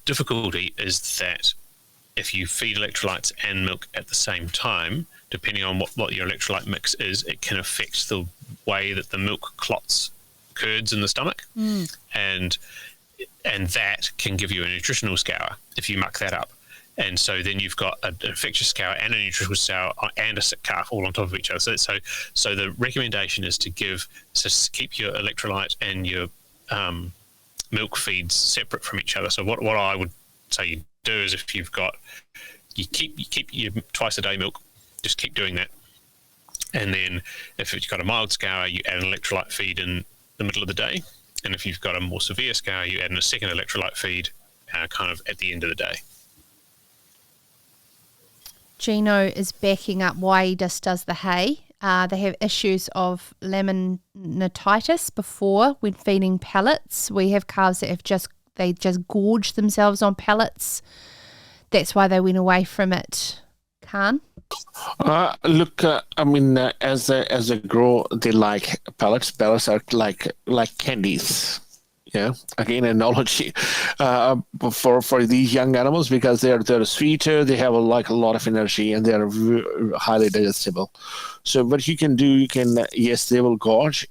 Speaker 4: difficulty is that if you feed electrolytes and milk at the same time, depending on what your electrolyte mix is, it can affect the way that the milk clots curds in the stomach, and that can give you a nutritional scour if you muck that up. And so then you've got an infectious scour and a nutritional scour and a sick calf all on top of each other. So the recommendation is to keep your electrolyte and your milk feeds separate from each other. So what I would say you do is, if you keep your twice a day milk, just keep doing that. And then if you've got a mild scour, you add an electrolyte feed in the middle of the day. And if you've got a more severe scour, you add in a second electrolyte feed kind of at the end of the day.
Speaker 2: Gino is backing up why he just does the hay. They have issues of laminitis before when feeding pellets. We have calves that have just gorge themselves on pellets. That's why they went away from it. Khan?
Speaker 5: Look, as they grow, they like pellets. Pellets are like candies. Yeah, again, analogy for these young animals, because they're sweeter, they have a lot of energy, and they are highly digestible. So what you can do, yes, they will gorge.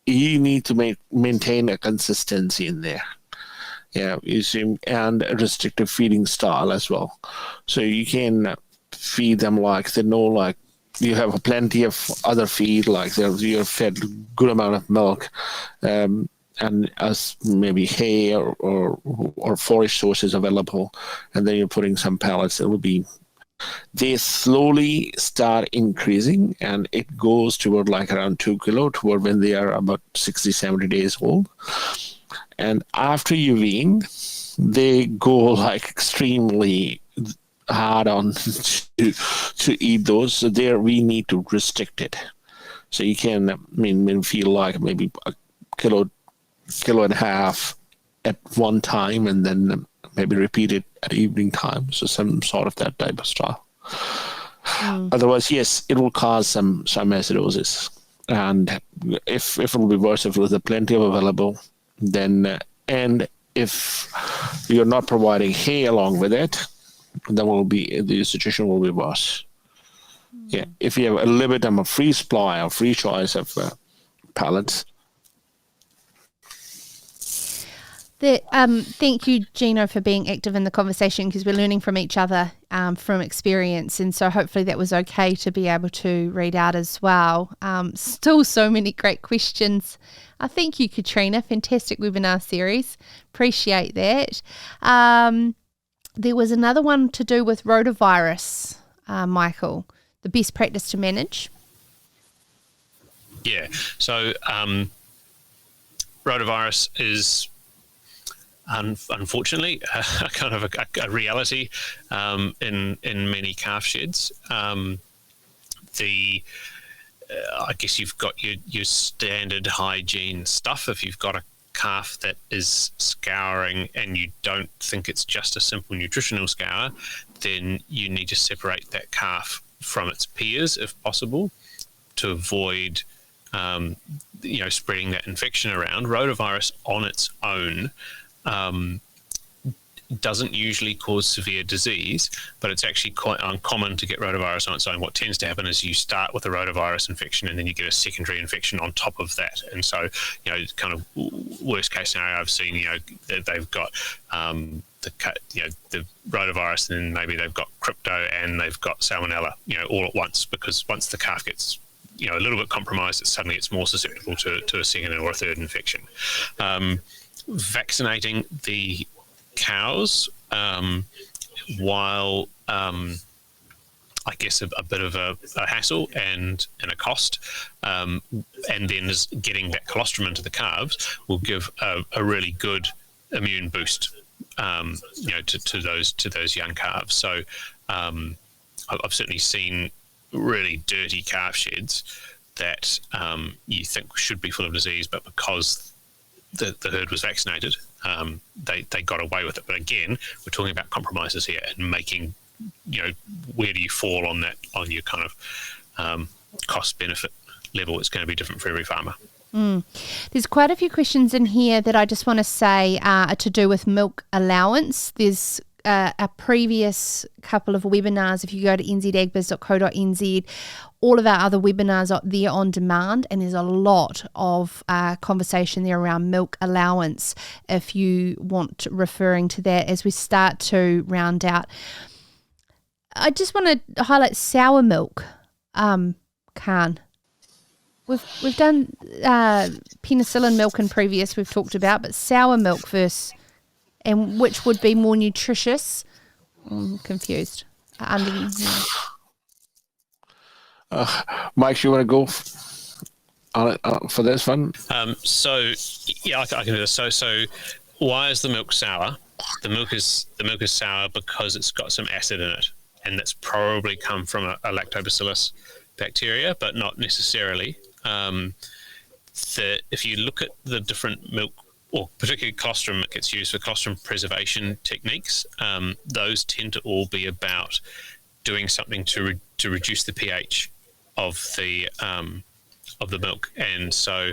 Speaker 5: You need to maintain a consistency in there. Yeah, you see, and a restrictive feeding style as well. So you can feed them you have plenty of other feed, you're fed good amount of milk, and as maybe hay or forage sources available, and then you're putting some pellets. They slowly start increasing, and it goes toward around 2 kilo toward when they are about 60-70 days old. And after you wean, they go extremely hard on to eat those. So there we need to restrict it. So you can feel like maybe a kilo and a half at one time, and then maybe repeat it at evening time. So some sort of that type of style. Otherwise, yes, it will cause some acidosis. And if it will be worse, if there's plenty of available, then and if you're not providing hay along with it, then the situation will be worse. Yeah, if you have a limit of a free supply or free choice of pellets.
Speaker 2: Thank you, Gino, for being active in the conversation, because we're learning from each other from experience, and so hopefully that was okay to be able to read out as well. Still so many great questions. Thank you, Katrina. Fantastic webinar series. Appreciate that. There was another one to do with rotavirus, Michael, the best practice to manage.
Speaker 4: Yeah, so rotavirus is unfortunately kind of a reality in many calf sheds. I guess you've got your standard hygiene stuff. If you've got a calf that is scouring and you don't think it's just a simple nutritional scour, then you need to separate that calf from its peers if possible to avoid spreading that infection around. Rotavirus on its own doesn't usually cause severe disease, but it's actually quite uncommon to get rotavirus on its own. What tends to happen is you start with a rotavirus infection and then you get a secondary infection on top of that. And so, kind of worst case scenario I've seen, they've got the rotavirus, and then maybe they've got crypto and they've got salmonella, all at once, because once the calf gets a little bit compromised, suddenly it's more susceptible to a second or a third infection. Vaccinating the cows, while I guess a bit of a hassle and a cost, and then is getting that colostrum into the calves will give a really good immune boost, to those young calves. So I've certainly seen really dirty calf sheds that you think should be full of disease, but because the herd was vaccinated, they got away with it. But again, we're talking about compromises here and making, where do you fall on your kind of cost benefit level? It's going to be different for every farmer.
Speaker 2: There's quite a few questions in here that I just want to say are to do with milk allowance. There's a previous couple of webinars. If you go to NZAgbiz.co.nz, all of our other webinars are there on demand, and there's a lot of conversation there around milk allowance if you want referring to that as we start to round out. I just want to highlight sour milk, Khan. We've done penicillin milk in previous we've talked about, but sour milk versus, and which would be more nutritious? I'm confused.
Speaker 5: Mike, you want to go on it for this one?
Speaker 4: I can do this. So why is the milk sour? The milk is sour because it's got some acid in it, and that's probably come from a lactobacillus bacteria, but not necessarily. If you look at the different milk, or particularly colostrum that gets used for colostrum preservation techniques, those tend to all be about doing something to reduce the pH of the milk. And so,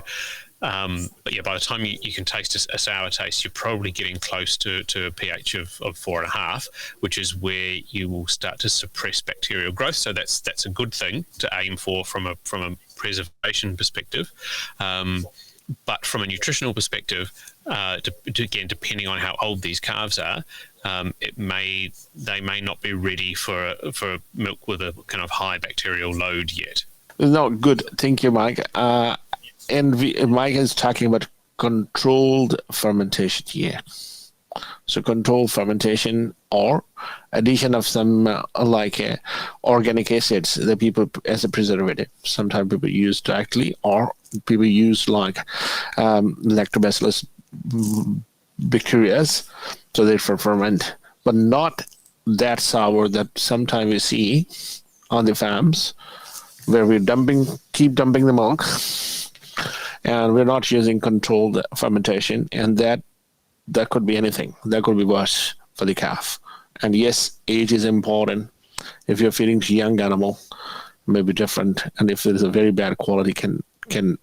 Speaker 4: by the time you can taste a sour taste, you're probably getting close to a pH of 4.5, which is where you will start to suppress bacterial growth. So that's a good thing to aim for from a preservation perspective. But from a nutritional perspective, again, depending on how old these calves are, they may not be ready for milk with a kind of high bacterial load yet.
Speaker 5: No, good. Thank you, Mike. Mike is talking about controlled fermentation here. So controlled fermentation or addition of some organic acids that people as a preservative. Sometimes people use directly, or people use lactobacillus bacteria, so they ferment, but not that sour that sometimes we see on the farms where we keep dumping the milk, and we're not using controlled fermentation, and that could be anything. That could be worse for the calf. And yes, age is important. If you're feeding to young animal, it may be different, and if there's a very bad quality, can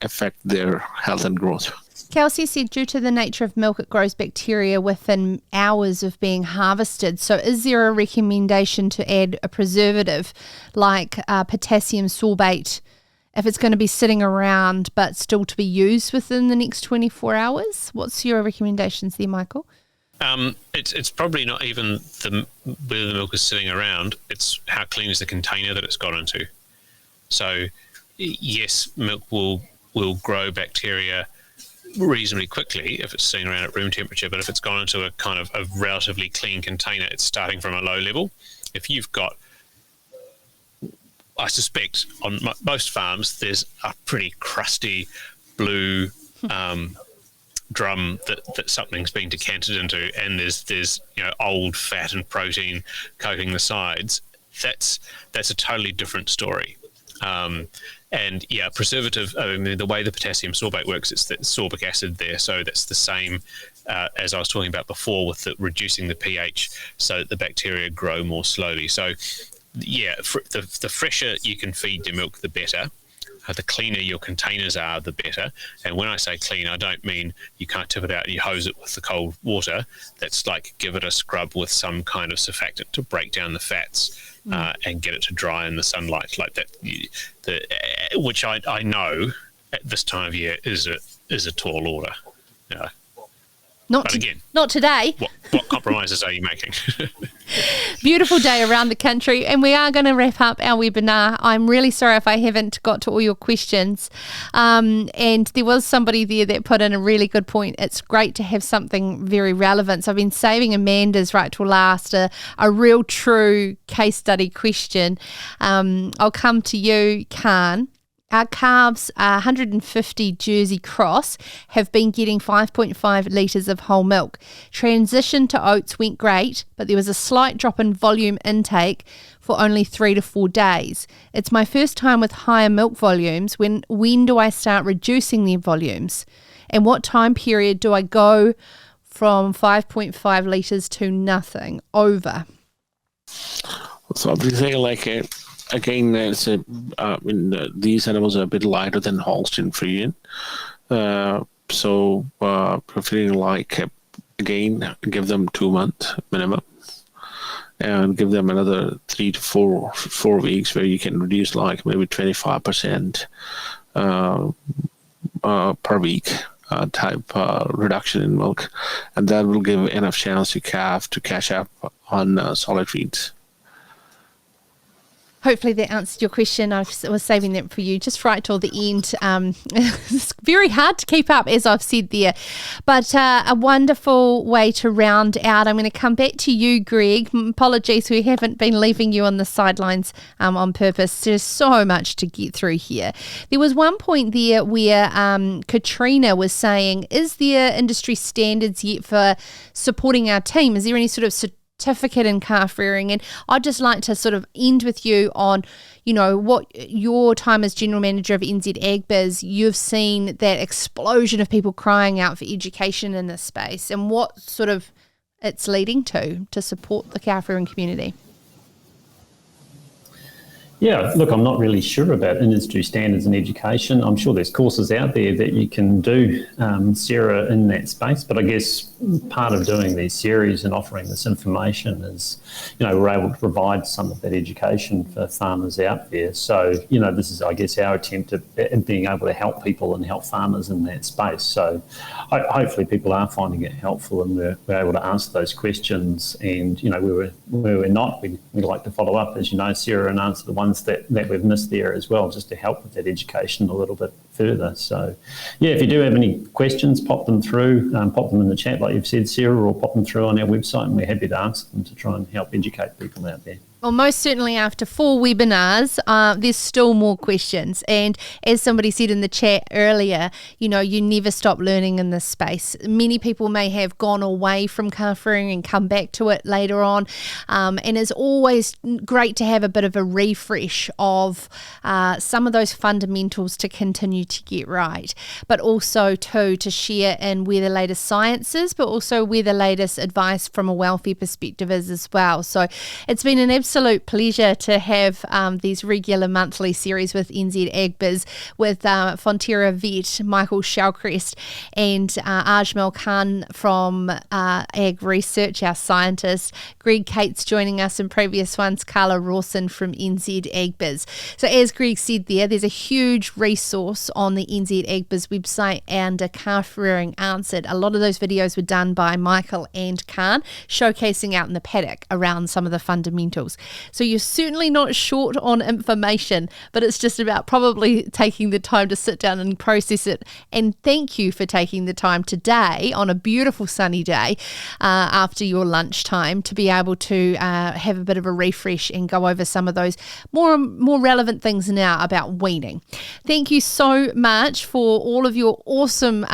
Speaker 5: affect their health and growth.
Speaker 2: Kelsey said due to the nature of milk, it grows bacteria within hours of being harvested. So is there a recommendation to add a preservative like potassium sorbate if it's going to be sitting around but still to be used within the next 24 hours? What's your recommendations there, Michael?
Speaker 4: It's probably not even whether the milk is sitting around. It's how clean is the container that it's got into. So yes, milk will grow bacteria reasonably quickly if it's sitting around at room temperature, but if it's gone into a kind of a relatively clean container, it's starting from a low level. If you've got, I suspect on most farms, there's a pretty crusty blue drum that something's been decanted into, and there's old fat and protein coating the sides. That's a totally different story. And yeah, preservative, I mean, the way the potassium sorbate works, it's that sorbic acid there. So that's the same as I was talking about before with reducing the pH so that the bacteria grow more slowly. So yeah, the fresher you can feed your milk, the better. The cleaner your containers are, the better. And when I say clean, I don't mean you can't tip it out and you hose it with the cold water. That's like give it a scrub with some kind of surfactant to break down the fats and get it to dry in the sunlight like that. Which I know at this time of year is a tall order.
Speaker 2: Not today.
Speaker 4: What compromises are you making?
Speaker 2: Beautiful day around the country, and we are going to wrap up our webinar. I'm really sorry if I haven't got to all your questions. And there was somebody there that put in a really good point. It's great to have something very relevant. So I've been saving Amanda's right till last, a real true case study question. I'll come to you, Khan. Our calves, 150 Jersey Cross, have been getting 5.5 litres of whole milk. Transition to oats went great, but there was a slight drop in volume intake for only 3 to 4 days. It's my first time with higher milk volumes. When do I start reducing their volumes? And what time period do I go from 5.5 litres to nothing, over?
Speaker 5: So I'll be saying again, these animals are a bit lighter than Holstein Friesian. So preferring again, give them 2 months minimum, and give them another 3 to 4 weeks where you can reduce maybe 25% per week type reduction in milk, and that will give enough chance to calf to catch up on solid feeds.
Speaker 2: Hopefully that answered your question. I was saving that for you just right till the end. It's very hard to keep up, as I've said there. But a wonderful way to round out. I'm going to come back to you, Greg. Apologies, we haven't been leaving you on the sidelines on purpose. There's so much to get through here. There was one point there where Katrina was saying, is there industry standards yet for supporting our team? Is there any sort of certificate in calf rearing? And I'd just like to sort of end with you on, what your time as general manager of NZAgbiz, you've seen that explosion of people crying out for education in this space, and what sort of it's leading to support the calf rearing community.
Speaker 3: Yeah, look, I'm not really sure about industry standards and education. I'm sure there's courses out there that you can do, Sarah, in that space. But I guess part of doing these series and offering this information is, we're able to provide some of that education for farmers out there. So, this is, I guess, our attempt at being able to help people and help farmers in that space. So hopefully people are finding it helpful, and we're able to answer those questions. And, where we're not, we like to follow up, as you know, Sarah, and answer the ones that we've missed there as well, just to help with that education a little bit further. So, yeah, if you do have any questions, pop them through, pop them in the chat like you've said, Sarah, or pop them through on our website, and we're happy to answer them to try and help educate people out there.
Speaker 2: Well, most certainly after 4 webinars, there's still more questions. And as somebody said in the chat earlier, you never stop learning in this space. Many people may have gone away from calf rearing and come back to it later on. And it's always great to have a bit of a refresh of some of those fundamentals to continue to get right. But also, too, to share in where the latest science is, but also where the latest advice from a welfare perspective is as well. So it's been an absolute pleasure to have these regular monthly series with NZAgbiz, with Fonterra vet Michael Shallcrass and Ajmal Khan from AgResearch, our scientist. Greg Cate's joining us in previous ones, Carla Rawson from NZAgbiz. So as Greg said there's a huge resource on the NZAgbiz website under Calf Rearing Answered. A lot of those videos were done by Michael and Khan, showcasing out in the paddock around some of the fundamentals. So you're certainly not short on information, but it's just about probably taking the time to sit down and process it. And thank you for taking the time today on a beautiful sunny day after your lunchtime to be able to have a bit of a refresh and go over some of those more relevant things now about weaning. Thank you so much for all of your awesome,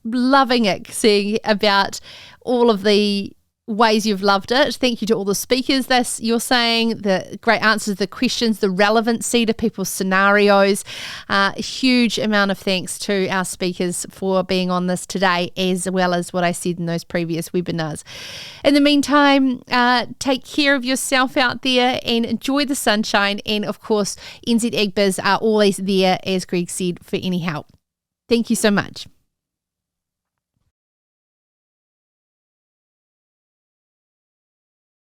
Speaker 2: loving it, seeing about all of the ways you've loved it. Thank you to all the speakers. You're saying the great answers to the questions, the relevancy to people's scenarios. A huge amount of thanks to our speakers for being on this today, as well as what I said in those previous webinars. In the meantime, take care of yourself out there and enjoy the sunshine. And of course, NZAgbiz are always there, as Greg said, for any help. Thank you so much.